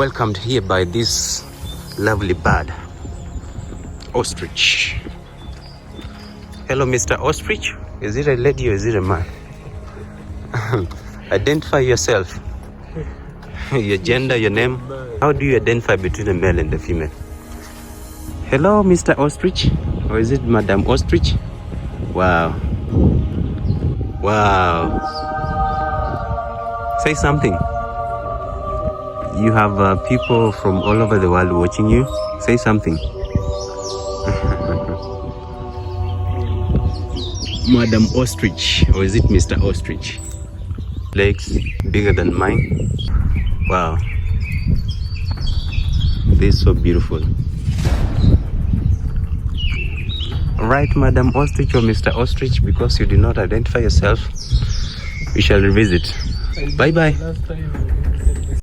Welcomed here by this lovely bird, ostrich. Hello, Mr. Ostrich. Is it a lady or is it a man? Identify yourself. Your gender, your name. How do you identify between the male and the female? Hello, Mr. Ostrich. Or is it Madam Ostrich? Wow. Wow. Say something. You have people from all over the world watching you. Say something. Madam Ostrich, or is it Mr. Ostrich? Legs bigger than mine. Wow. This is so beautiful. Alright, Madam Ostrich or Mr. Ostrich, because you did not identify yourself, we shall revisit. Bye bye.